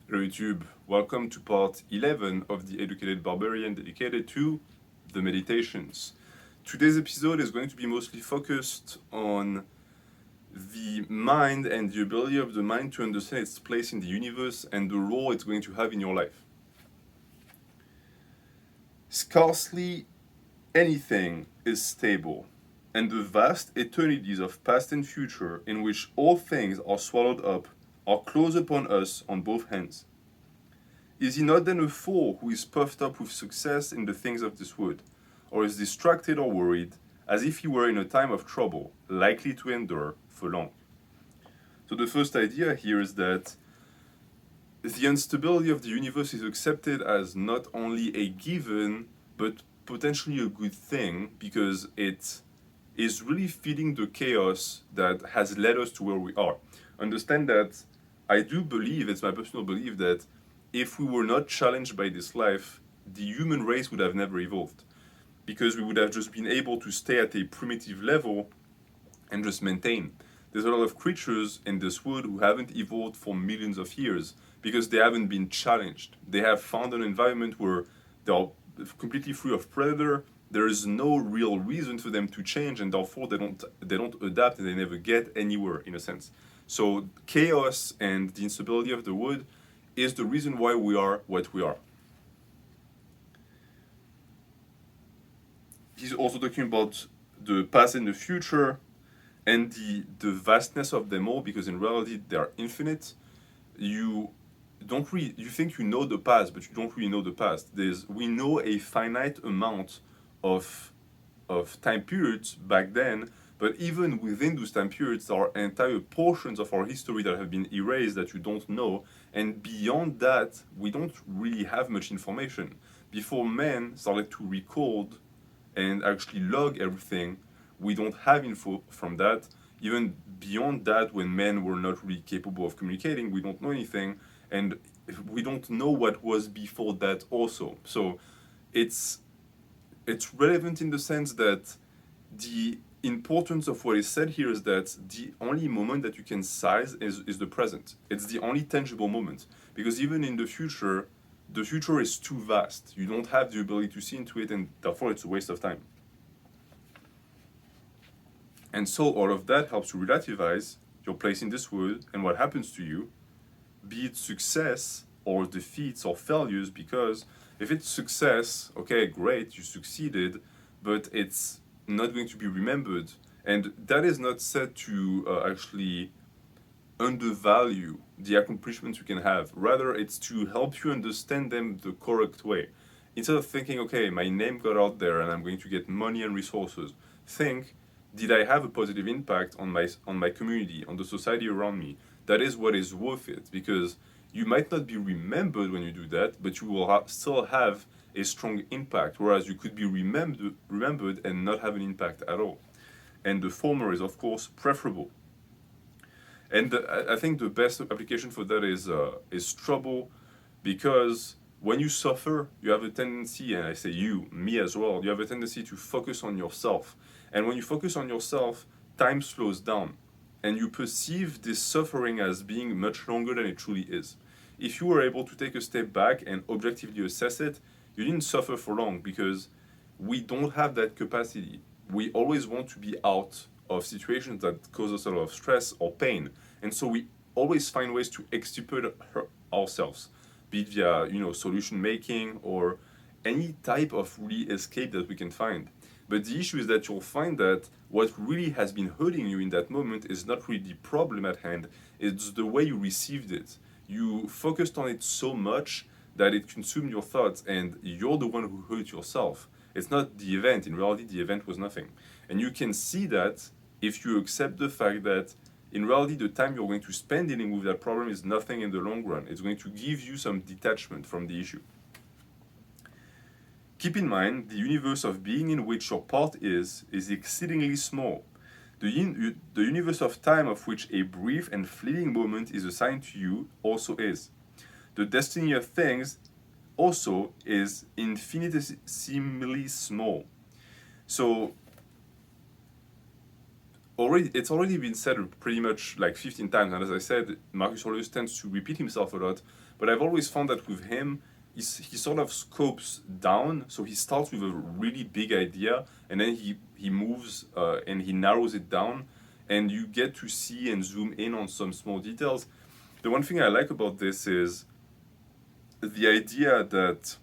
Hello YouTube, welcome to part 11 of the Educated Barbarian dedicated to the meditations. Today's episode is going to be mostly focused on the mind and the ability of the mind to understand its place in the universe and the role it's going to have in your life. Scarcely anything is stable, and the vast eternities of past and future in which all things are swallowed up are close upon us on both hands. Is he not then a fool who is puffed up with success in the things of this world, or is distracted or worried, as if he were in a time of trouble, likely to endure for long? So the first idea here is that the instability of the universe is accepted as not only a given, but potentially a good thing, because it is really feeding the chaos that has led us to where we are. Understand that I do believe, it's my personal belief, that if we were not challenged by this life, the human race would have never evolved, because we would have just been able to stay at a primitive level and just maintain. There's a lot of creatures in this world who haven't evolved for millions of years because they haven't been challenged. They have found an environment where they are completely free of predator. There is no real reason for them to change, and therefore they don't adapt, and they never get anywhere in a sense. So chaos and the instability of the world is the reason why we are what we are. He's also talking about the past and the future and the vastness of them all, because in reality they are infinite. You think you know the past, but you don't really know the past. We know a finite amount of time periods back then, but even within those time periods, there are entire portions of our history that have been erased that you don't know, and beyond that, we don't really have much information. Before men started to record and actually log everything, we don't have info from that. Even beyond that, when men were not really capable of communicating, we don't know anything, and we don't know what was before that also. So it's relevant in the sense that the importance of what is said here is that the only moment that you can size is the present. It's the only tangible moment, because even in the future is too vast. You don't have the ability to see into it, and therefore it's a waste of time. And so all of that helps you relativize your place in this world and what happens to you, be it success or defeats or failures, because if it's success, okay, great, you succeeded, but it's not going to be remembered. And that is not said to actually undervalue the accomplishments you can have. Rather, it's to help you understand them the correct way. Instead of thinking, okay, my name got out there and I'm going to get money and resources, think, did I have a positive impact on my community, on the society around me? That is what is worth it, because you might not be remembered when you do that, but you will still have a strong impact, whereas you could be remembered and not have an impact at all. And the former is, of course, preferable. And I think the best application for that is trouble, because when you suffer, you have a tendency, and I say you, me as well, you have a tendency to focus on yourself. And when you focus on yourself, time slows down, and you perceive this suffering as being much longer than it truly is. If you were able to take a step back and objectively assess it, you didn't suffer for long, because we don't have that capacity. We always want to be out of situations that cause us a lot of stress or pain, and so we always find ways to extirpate ourselves, be it via solution making or any type of really escape that we can find. But the issue is that you'll find that what really has been hurting you in that moment is not really the problem at hand, it's the way you received it. You focused on it so much that it consumed your thoughts, and you're the one who hurt yourself. It's not the event. In reality, the event was nothing. And you can see that if you accept the fact that in reality, the time you're going to spend dealing with that problem is nothing in the long run. It's going to give you some detachment from the issue. Keep in mind, the universe of being in which your part is exceedingly small. The universe of time of which a brief and fleeting moment is assigned to you also is. The destiny of things also is infinitesimally small. So it's already been said pretty much like 15 times, and as I said, Marcus Aurelius tends to repeat himself a lot, But I've always found that with him, he sort of scopes down. So he starts with a really big idea, and then he moves and he narrows it down, and you get to see and zoom in on some small details. The one thing I like about this is the idea that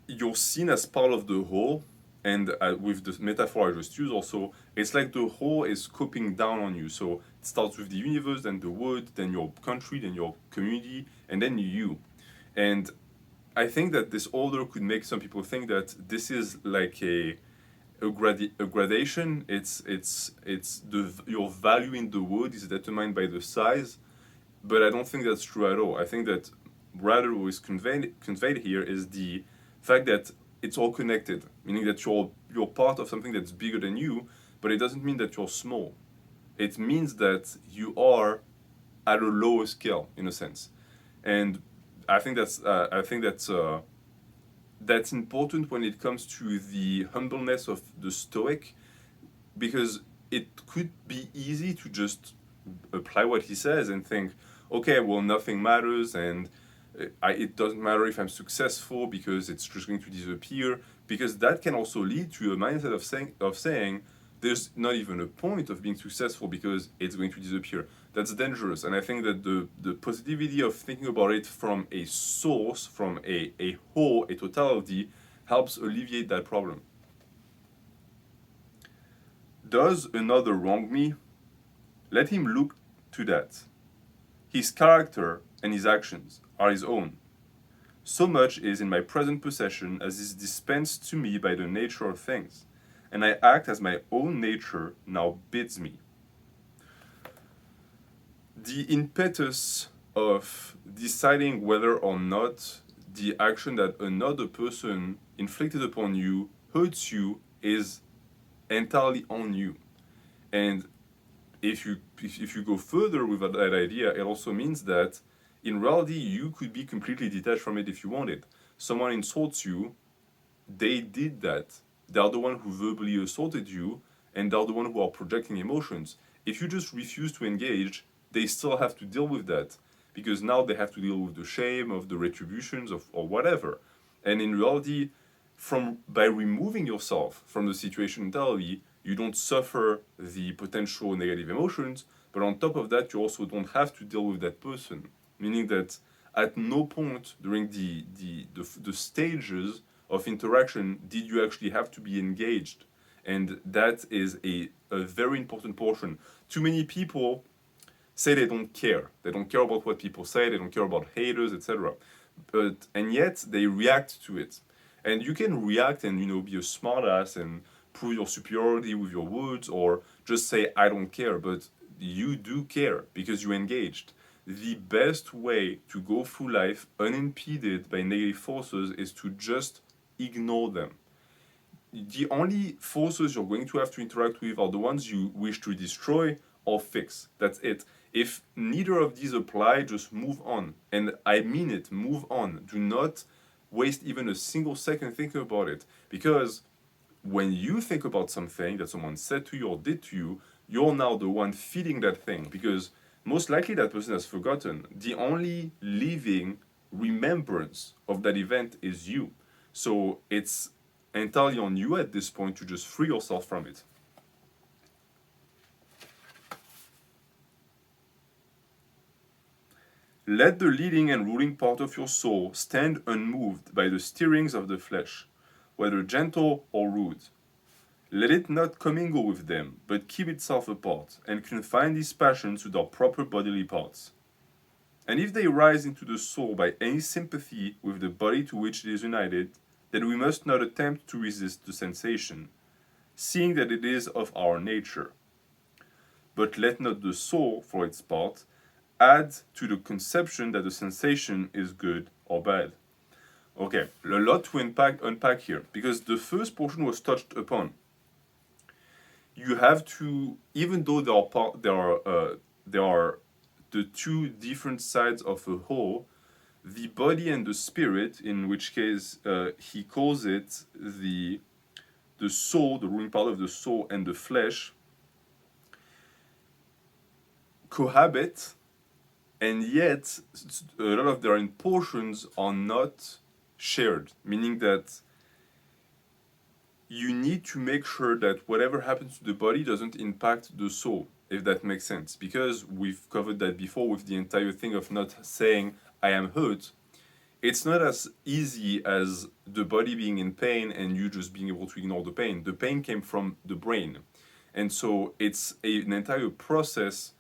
you're seen as part of the whole, and with the metaphor I just used also, it's like the whole is scoping down on you. So it starts with the universe, then the world, then your country, then your community, and then you. And I think that this order could make some people think that this is like a gradation. It's your value in the world is determined by the size, but I don't think that's true at all. I think that rather what is conveyed here is the fact that it's all connected, meaning that you're part of something that's bigger than you, but it doesn't mean that you're small. It means that you are at a lower scale in a sense, and I think that's important when it comes to the humbleness of the Stoic, because it could be easy to just apply what he says and think, okay, well, nothing matters, and it doesn't matter if I'm successful because it's just going to disappear. Because that can also lead to a mindset of saying there's not even a point of being successful because it's going to disappear. That's dangerous, and I think that the positivity of thinking about it from a source, from a whole, a totality, helps alleviate that problem. Does another wrong me? Let him look to that. His character and his actions are his own. So much is in my present possession as is dispensed to me by the nature of things, and I act as my own nature now bids me. The impetus of deciding whether or not the action that another person inflicted upon you hurts you is entirely on you. And if you go further with that idea, it also means that in reality you could be completely detached from it if you wanted. Someone insults you, they did that. They are the one who verbally assaulted you, and they're the one who are projecting emotions. If you just refuse to engage, they still have to deal with that, because now they have to deal with the shame of the retributions of or whatever. And in reality, by removing yourself from the situation entirely, you don't suffer the potential negative emotions, but on top of that, you also don't have to deal with that person. Meaning that at no point during the stages of interaction did you actually have to be engaged. And that is a very important portion. Too many people say they don't care. They don't care about what people say, they don't care about haters, etc. And yet they react to it. And you can react and be a smartass and prove your superiority with your words, or just say I don't care, but you do care because you engaged. The best way to go through life unimpeded by negative forces is to just ignore them. The only forces you're going to have to interact with are the ones you wish to destroy or fix. That's it. If neither of these apply, just move on. And I mean it, move on. Do not waste even a single second thinking about it. Because when you think about something that someone said to you or did to you, you're now the one feeding that thing. Because most likely that person has forgotten. The only living remembrance of that event is you. So it's entirely on you at this point to just free yourself from it. Let the leading and ruling part of your soul stand unmoved by the stirrings of the flesh, whether gentle or rude. Let it not commingle with them, but keep itself apart, and confine these passions to their proper bodily parts. And if they rise into the soul by any sympathy with the body to which it is united, then we must not attempt to resist the sensation, seeing that it is of our nature. But let not the soul, for its part, add to the conception that the sensation is good or bad. Okay, a lot to unpack here, because the first portion was touched upon. You have to, even though there are the two different sides of a whole, the body and the spirit, in which case he calls it the soul, the ruling part of the soul, and the flesh, cohabit and yet a lot of their portions are not shared, meaning that you need to make sure that whatever happens to the body doesn't impact the soul, if that makes sense. Because we've covered that before with the entire thing of not saying, I am hurt. It's not as easy as the body being in pain and you just being able to ignore the pain. The pain came from the brain. And so it's an entire process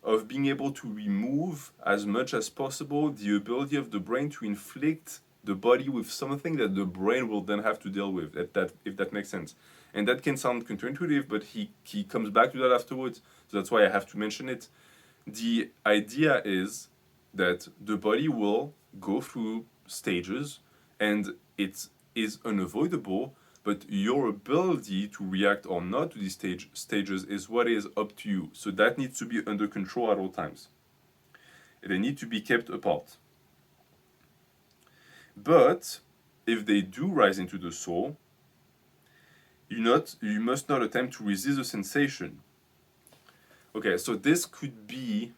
of being able to remove as much as possible the ability of the brain to inflict the body with something that the brain will then have to deal with, if that makes sense. And that can sound counterintuitive, but he comes back to that afterwards. So that's why I have to mention it. The idea is that the body will go through stages and it is unavoidable, but your ability to react or not to these stages is what is up to you. So that needs to be under control at all times. They need to be kept apart. But if they do rise into the soul, you must not attempt to resist the sensation. Okay, so this could be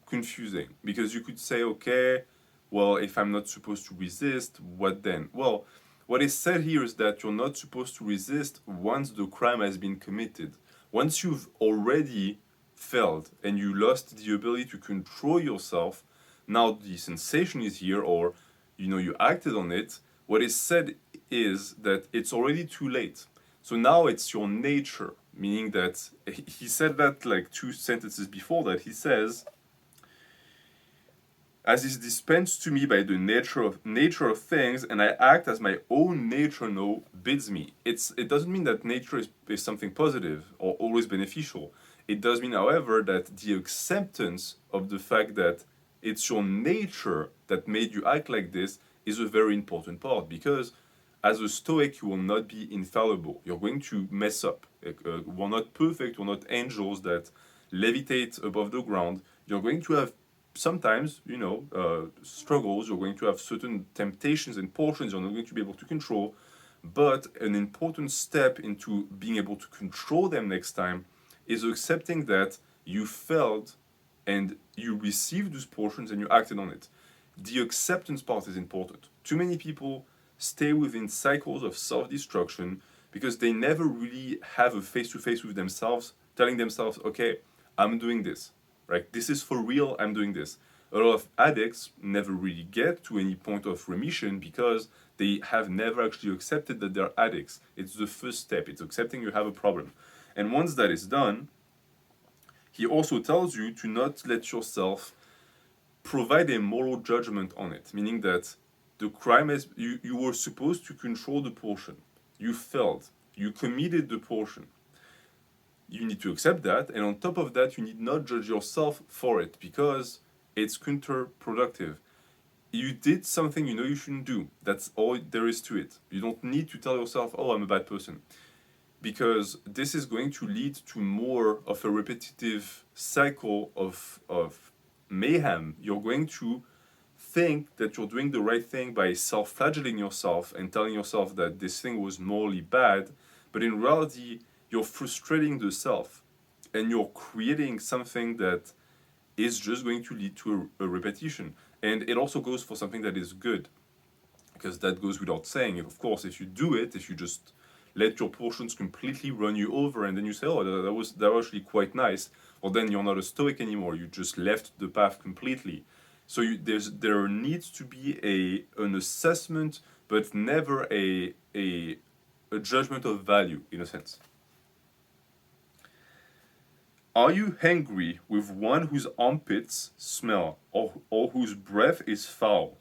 confusing because you could say, okay, well, if I'm not supposed to resist, what then? Well, what is said here is that you're not supposed to resist once the crime has been committed. Once you've already failed and you lost the ability to control yourself, now the sensation is here, or you acted on it. What is said is that it's already too late. So now it's your nature, meaning that he said that like 2 sentences before that. He says, as is dispensed to me by the nature of things, and I act as my own nature now bids me. It doesn't mean that nature is something positive or always beneficial. It does mean, however, that the acceptance of the fact that it's your nature that made you act like this is a very important part, because as a Stoic, you will not be infallible. You're going to mess up. We're not perfect. We're not angels that levitate above the ground. You're going to have sometimes, struggles. You're going to have certain temptations and portions you're not going to be able to control. But an important step into being able to control them next time is accepting that you failed and you received those portions and you acted on it. The acceptance part is important. Too many people stay within cycles of self-destruction because they never really have a face-to-face with themselves, telling themselves, okay, I'm doing this, right? This is for real, I'm doing this. A lot of addicts never really get to any point of remission because they have never actually accepted that they're addicts. It's the first step. It's accepting you have a problem. And once that is done, he also tells you to not let yourself provide a moral judgment on it, meaning that the crime is, you were supposed to control the portion. You failed. You committed the portion. You need to accept that, and on top of that, you need not judge yourself for it because it's counterproductive. You did something you know you shouldn't do. That's all there is to it. You don't need to tell yourself, oh, I'm a bad person, because this is going to lead to more of a repetitive cycle of mayhem. You're going to think that you're doing the right thing by self-flagellating yourself and telling yourself that this thing was morally bad, but in reality, you're frustrating the self and you're creating something that is just going to lead to a repetition. And it also goes for something that is good, because that goes without saying. Of course, if you do it, if you just let your portions completely run you over and then you say, oh, that was actually quite nice, well, then you're not a Stoic anymore. You just left the path completely. So there needs to be an assessment, but never a judgment of value, in a sense. Are you angry with one whose armpits smell, or whose breath is foul?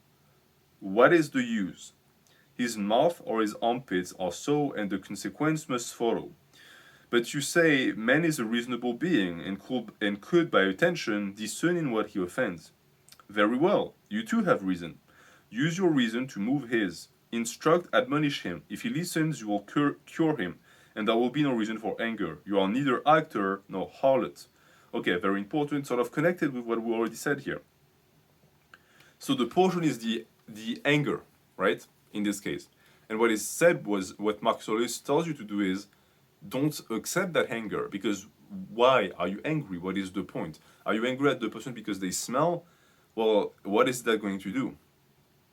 What is the use? His mouth or his armpits are so, and the consequence must follow. But you say, man is a reasonable being, and could by attention discern in what he offends. Very well, you too have reason. Use your reason to move his. Instruct, admonish him. If he listens, you will cure him, and there will be no reason for anger. You are neither actor nor harlot. Okay, very important, sort of connected with what we already said here. So the portion is the anger, right? In this case. And what is said was, what Marcus Aurelius tells you to do is, don't accept that anger, because why are you angry? What is the point? Are you angry at the person because they smell? Well, what is that going to do?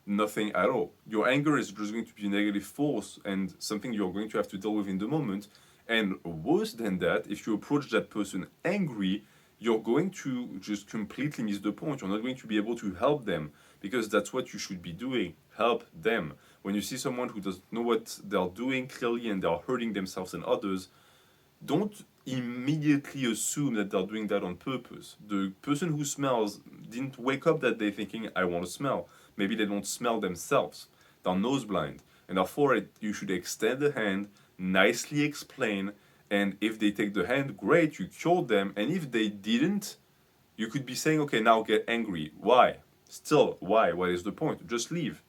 Nothing at all. Your anger is just going to be a negative force and something you're going to have to deal with in the moment. And worse than that, if you approach that person angry, you're going to just completely miss the point. You're not going to be able to help them, because that's what you should be doing. Help them. When you see someone who doesn't know what they're doing clearly and they're hurting themselves and others, don't immediately assume that they're doing that on purpose. The person who smells didn't wake up that day thinking, I want to smell. Maybe they don't smell themselves. They're nose blind. And therefore, you should extend the hand, nicely explain, and if they take the hand, great, you cured them. And if they didn't, you could be saying, okay, now get angry. Why? Still, why? What is the point? Just leave.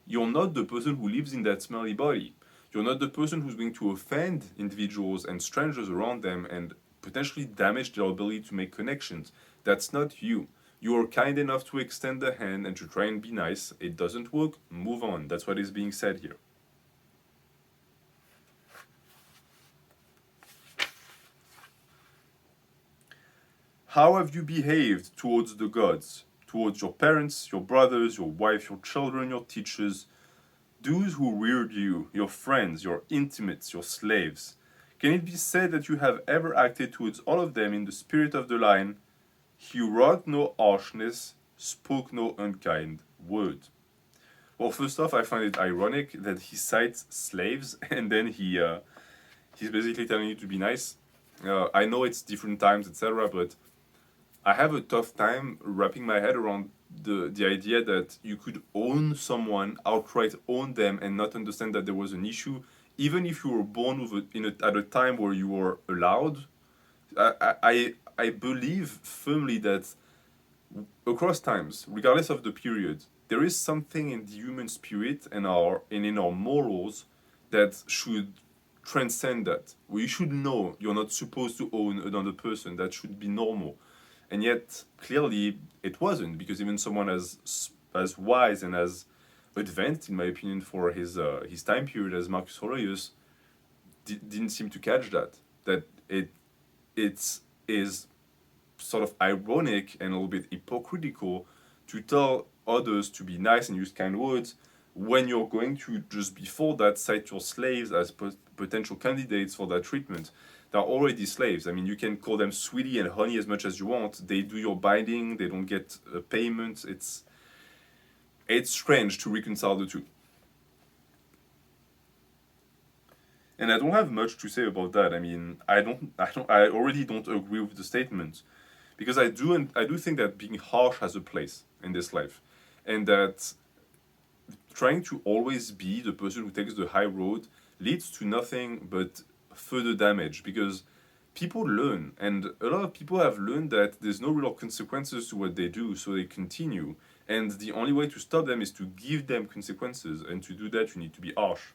You're not the person who lives in that smelly body. You're not the person who's going to offend individuals and strangers around them and potentially damage their ability to make connections. That's not you. You are kind enough to extend the hand and to try and be nice. It doesn't work, move on. That's what is being said here. How have you behaved towards the gods? Towards your parents, your brothers, your wife, your children, your teachers, those who reared you, your friends, your intimates, your slaves? Can it be said that you have ever acted towards all of them in the spirit of the line, he wrought no harshness, spoke no unkind word? Well, first off, I find it ironic that he cites slaves and then he's basically telling you to be nice. I know it's different times, etc., but I have a tough time wrapping my head around the idea that you could own someone, outright own them, and not understand that there was an issue, even if you were born with at a time where you were allowed. I believe firmly that across times, regardless of the period, there is something in the human spirit and in our morals that should transcend that. We should know you're not supposed to own another person. That should be normal. And yet, clearly, it wasn't, because even someone as wise and as advanced, in my opinion, for his time period as Marcus Aurelius, didn't seem to catch that. That it is sort of ironic and a little bit hypocritical to tell others to be nice and use kind words when you're going to just before that cite your slaves as potential candidates for that treatment. They're already slaves. I mean, you can call them sweetie and honey as much as you want. They do your binding. They don't get a payment. It's strange to reconcile the two. And I don't have much to say about that. I mean, I already don't agree with the statement, because I do think that being harsh has a place in this life, and that trying to always be the person who takes the high road leads to nothing but further damage, because people learn, and a lot of people have learned that there's no real consequences to what they do, so they continue, and the only way to stop them is to give them consequences, and to do that you need to be harsh.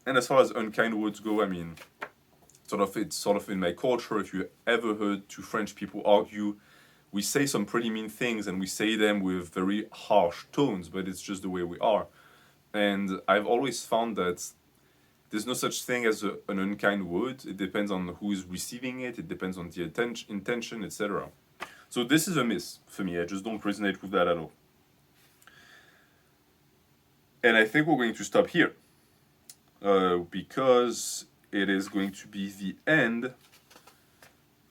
And as far as unkind words go, I mean, it's sort of in my culture. If you ever heard two French people argue, we say some pretty mean things and we say them with very harsh tones, but it's just the way we are. And I've always found that there's no such thing as an unkind word. It depends on who is receiving it. It depends on the intention, etc. So this is a miss for me. I just don't resonate with that at all. And I think we're going to stop here, because it is going to be the end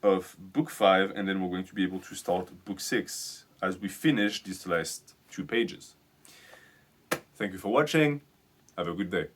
of book 5, and then we're going to be able to start book 6 as we finish these last 2 pages. Thank you for watching. Have a good day.